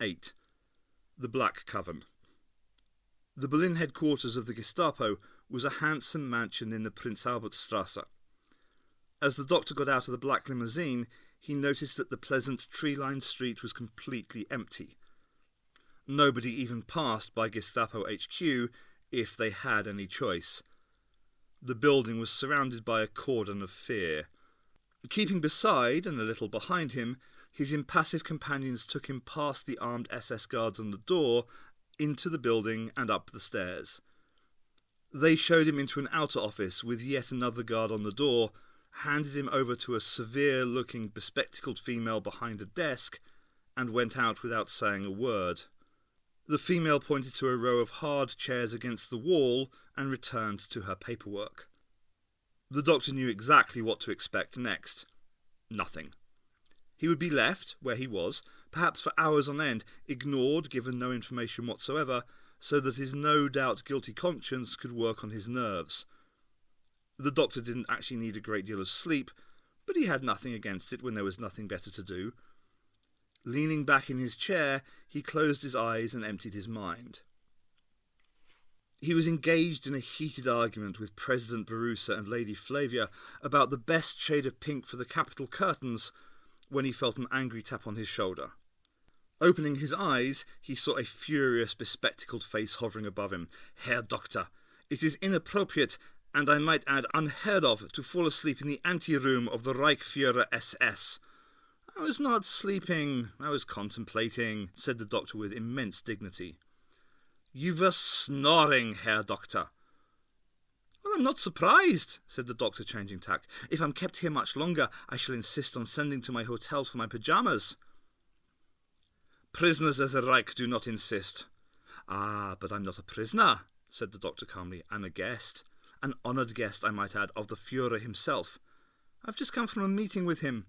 8. The Black Coven. The Berlin headquarters of the Gestapo was a handsome mansion in the Prinz Albertstrasse. As the doctor got out of the black limousine, he noticed that the pleasant tree-lined street was completely empty. Nobody even passed by Gestapo HQ if they had any choice. The building was surrounded by a cordon of fear. Keeping beside and a little behind him, his impassive companions took him past the armed SS guards on the door, into the building and up the stairs. They showed him into an outer office with yet another guard on the door, handed him over to a severe-looking, bespectacled female behind a desk, and went out without saying a word. The female pointed to a row of hard chairs against the wall and returned to her paperwork. The doctor knew exactly what to expect next. Nothing. He would be left where he was, perhaps for hours on end, ignored, given no information whatsoever, so that his no doubt guilty conscience could work on his nerves. The doctor didn't actually need a great deal of sleep, but he had nothing against it when there was nothing better to do. Leaning back in his chair, he closed his eyes and emptied his mind. He was engaged in a heated argument with President Barusa and Lady Flavia about the best shade of pink for the Capitol curtains when he felt an angry tap on his shoulder. Opening his eyes, he saw a furious, bespectacled face hovering above him. "Herr Doctor, it is inappropriate, and I might add unheard of, to fall asleep in the anteroom of the Reichsführer SS. "I was not sleeping, I was contemplating," said the doctor with immense dignity. "You were snoring, Herr Doctor." "Well, I'm not surprised," said the doctor, changing tack. "If I'm kept here much longer, I shall insist on sending to my hotel for my pyjamas." "Prisoners of the Reich do not insist." "Ah, but I'm not a prisoner," said the doctor calmly. "I'm a guest. An honoured guest, I might add, of the Führer himself. I've just come from a meeting with him.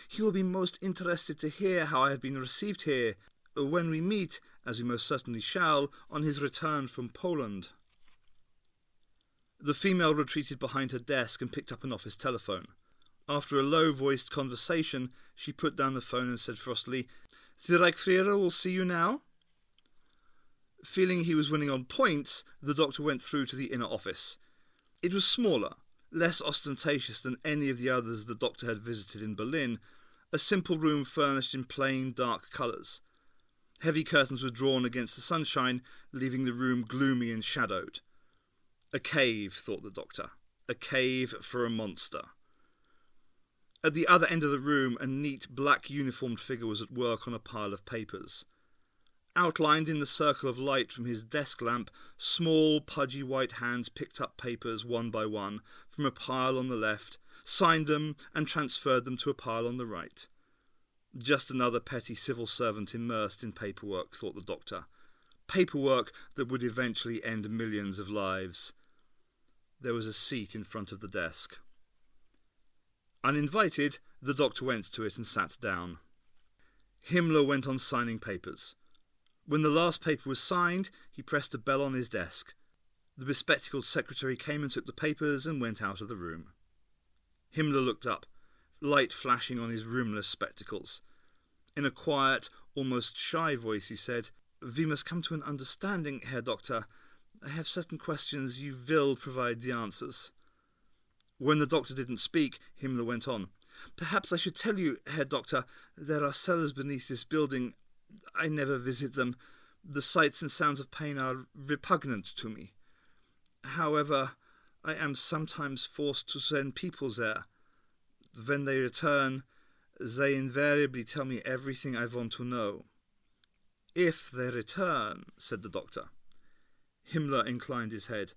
He will be most interested to hear how I have been received here, when we meet, as we most certainly shall, on his return from Poland." The female retreated behind her desk and picked up an office telephone. After a low-voiced conversation, she put down the phone and said frostily, "The Reichsführer will see you now?" Feeling he was winning on points, the doctor went through to the inner office. It was smaller, less ostentatious than any of the others the doctor had visited in Berlin, a simple room furnished in plain, dark colours. Heavy curtains were drawn against the sunshine, leaving the room gloomy and shadowed. A cave, thought the doctor. A cave for a monster. At the other end of the room, a neat, black-uniformed figure was at work on a pile of papers. Outlined in the circle of light from his desk lamp, small, pudgy white hands picked up papers one by one from a pile on the left, signed them, and transferred them to a pile on the right. Just another petty civil servant immersed in paperwork, thought the doctor. Paperwork that would eventually end millions of lives. There was a seat in front of the desk. Uninvited, the doctor went to it and sat down. Himmler went on signing papers. When the last paper was signed, he pressed a bell on his desk. The bespectacled secretary came and took the papers and went out of the room. Himmler looked up, light flashing on his rimless spectacles. In a quiet, almost shy voice he said, "We must come to an understanding, Herr Doctor. I have certain questions. You will provide the answers." When the doctor didn't speak, Himmler went on. "Perhaps I should tell you, Herr Doctor, there are cellars beneath this building. I never visit them. The sights and sounds of pain are repugnant to me. However, I am sometimes forced to send people there. When they return, they invariably tell me everything I want to know." "If they return," said the doctor. Himmler inclined his head.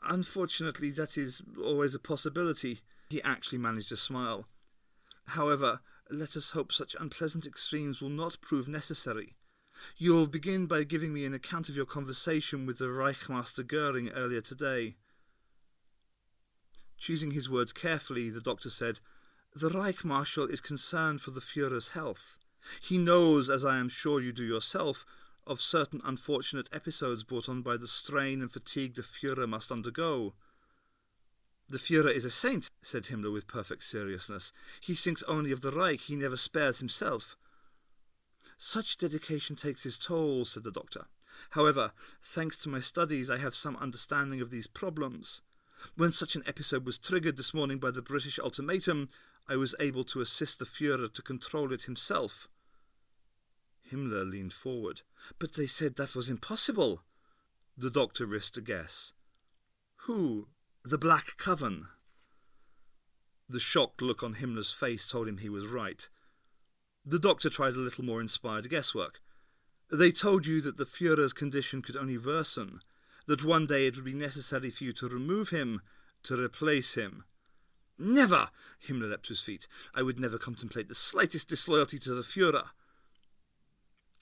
"Unfortunately, that is always a possibility." He actually managed a smile. "However, let us hope such unpleasant extremes will not prove necessary. You'll begin by giving me an account of your conversation with the Reichsmaster Göring earlier today." Choosing his words carefully, the doctor said, "The Reich Marshal is concerned for the Führer's health. He knows, as I am sure you do yourself, of certain unfortunate episodes brought on by the strain and fatigue the Führer must undergo." "The Führer is a saint," said Himmler with perfect seriousness. "He thinks only of the Reich, he never spares himself." Such dedication takes its toll, said the doctor. However, thanks to my studies, I have some understanding of these problems. When such an episode was triggered this morning by the British ultimatum, I was able to assist the Führer to control it himself. Himmler leaned forward. But they said that was impossible. The doctor risked a guess. Who? The Black Coven. The shocked look on Himmler's face told him he was right. The doctor tried a little more inspired guesswork. They told you that the Führer's condition could only worsen, that one day it would be necessary for you to remove him, to replace him. Never! Himmler leapt to his feet. I would never contemplate the slightest disloyalty to the Führer.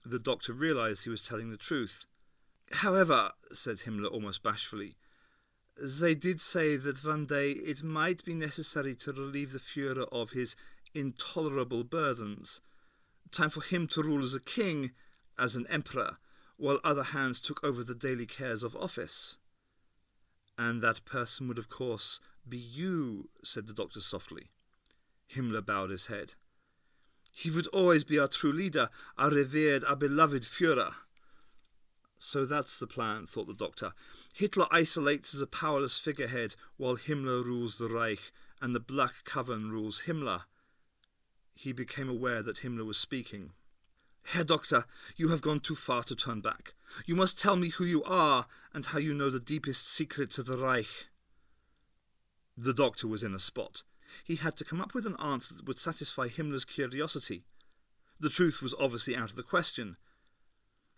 The doctor realized he was telling the truth. However, said Himmler almost bashfully, they did say that one day it might be necessary to relieve the Führer of his intolerable burdens. Time for him to rule as a king, as an emperor, while other hands took over the daily cares of office. And that person would, of course, be you, said the doctor softly. Himmler bowed his head. He would always be our true leader, our revered, our beloved Führer. So that's the plan, thought the doctor. Hitler isolates as a powerless figurehead, while Himmler rules the Reich, and the Black Coven rules Himmler. He became aware that Himmler was speaking. Herr Doctor, you have gone too far to turn back. You must tell me who you are, and how you know the deepest secrets of the Reich. The doctor was in a spot. He had to come up with an answer that would satisfy Himmler's curiosity. The truth was obviously out of the question.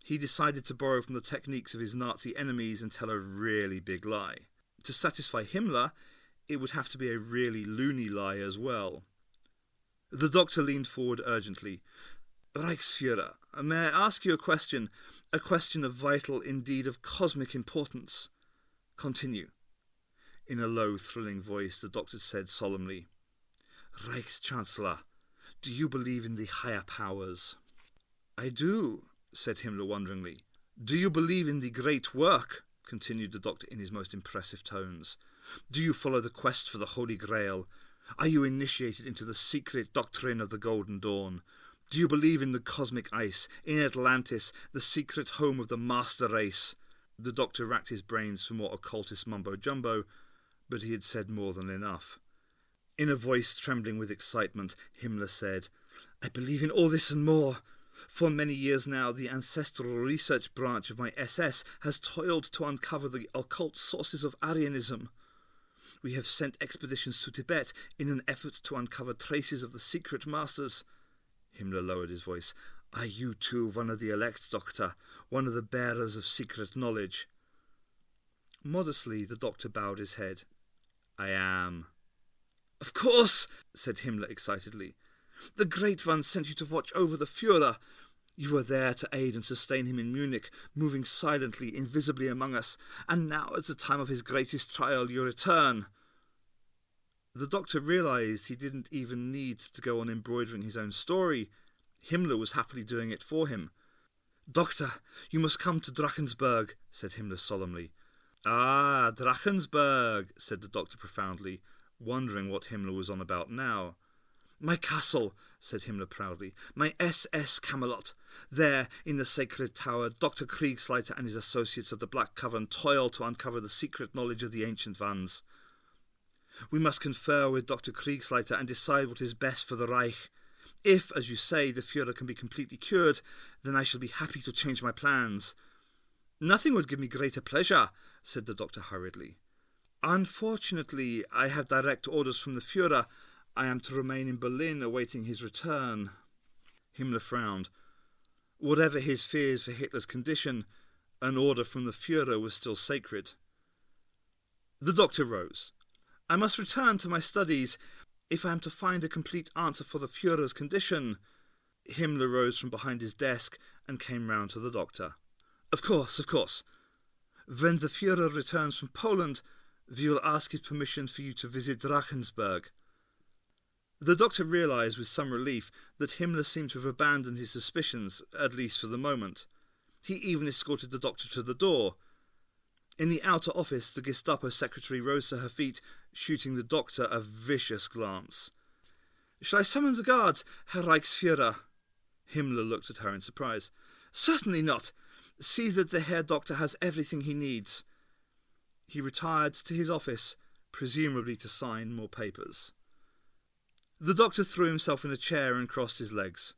He decided to borrow from the techniques of his Nazi enemies and tell a really big lie. To satisfy Himmler, it would have to be a really loony lie as well. The doctor leaned forward urgently. Reichsführer, may I ask you a question of vital, indeed of cosmic importance? Continue. In a low, thrilling voice, the doctor said solemnly, Reichschancellor, do you believe in the higher powers? I do, said Himmler wonderingly. Do you believe in the great work? Continued the doctor in his most impressive tones. Do you follow the quest for the Holy Grail? Are you initiated into the secret doctrine of the Golden Dawn? Do you believe in the cosmic ice, in Atlantis, the secret home of the master race? The doctor racked his brains for more occultist mumbo-jumbo, but he had said more than enough. In a voice trembling with excitement, Himmler said, I believe in all this and more. For many years now, the ancestral research branch of my SS has toiled to uncover the occult sources of Aryanism. We have sent expeditions to Tibet in an effort to uncover traces of the secret masters. Himmler lowered his voice. Are you too one of the elect, Doctor, one of the bearers of secret knowledge? Modestly, the doctor bowed his head. I am. Of course, said Himmler excitedly. The Great One sent you to watch over the Führer. You were there to aid and sustain him in Munich, moving silently, invisibly among us, and now at the time of his greatest trial you return. The doctor realized he didn't even need to go on embroidering his own story. Himmler was happily doing it for him. Doctor, you must come to Drachensberg, said Himmler solemnly. Ah, Drachensberg, said the doctor profoundly, wondering what Himmler was on about now. My castle, said Himmler proudly, my SS Camelot. There, in the sacred tower, Dr. Kriegsleiter and his associates of the Black Coven toil to uncover the secret knowledge of the ancient ones. We must confer with Dr. Kriegsleiter and decide what is best for the Reich. If, as you say, the Führer can be completely cured, then I shall be happy to change my plans. Nothing would give me greater pleasure, said the doctor hurriedly. Unfortunately, I have direct orders from the Führer. I am to remain in Berlin awaiting his return. Himmler frowned. Whatever his fears for Hitler's condition, an order from the Führer was still sacred. The doctor rose. I must return to my studies if I am to find a complete answer for the Führer's condition. Himmler rose from behind his desk and came round to the doctor. Of course. When the Führer returns from Poland, we will ask his permission for you to visit Drachensberg. The doctor realized with some relief that Himmler seemed to have abandoned his suspicions, at least for the moment. He even escorted the doctor to the door. In the outer office, the Gestapo secretary rose to her feet, shooting the doctor a vicious glance. Shall I summon the guards, Herr Reichsführer? Himmler looked at her in surprise. "Certainly not. See that the Herr Doctor has everything he needs." He retired to his office, presumably to sign more papers. The doctor threw himself in a chair and crossed his legs.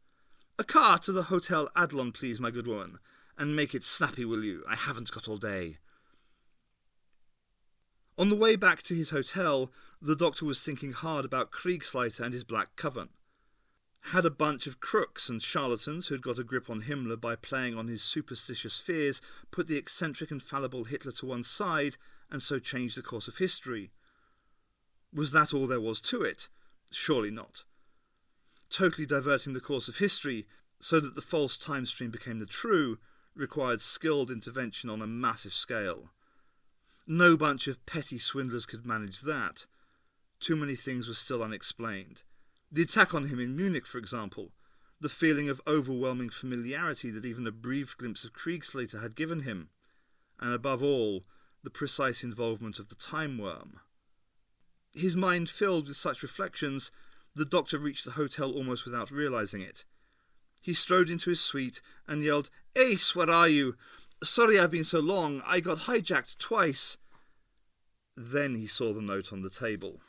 "A car to the Hotel Adlon, please, my good woman. And make it snappy, will you? I haven't got all day." On the way back to his hotel, the doctor was thinking hard about Kriegsleiter and his Black Coven. Had a bunch of crooks and charlatans who'd got a grip on Himmler by playing on his superstitious fears put the eccentric and fallible Hitler to one side and so changed the course of history? Was that all there was to it? Surely not. Totally diverting the course of history so that the false time stream became the true required skilled intervention on a massive scale. No bunch of petty swindlers could manage that. Too many things were still unexplained. The attack on him in Munich, for example, the feeling of overwhelming familiarity that even a brief glimpse of Kriegsleiter had given him, and above all, the precise involvement of the Timewyrm. His mind filled with such reflections, the doctor reached the hotel almost without realizing it. He strode into his suite and yelled, "Ace, where are you? Sorry I've been so long. I got hijacked twice." Then he saw the note on the table.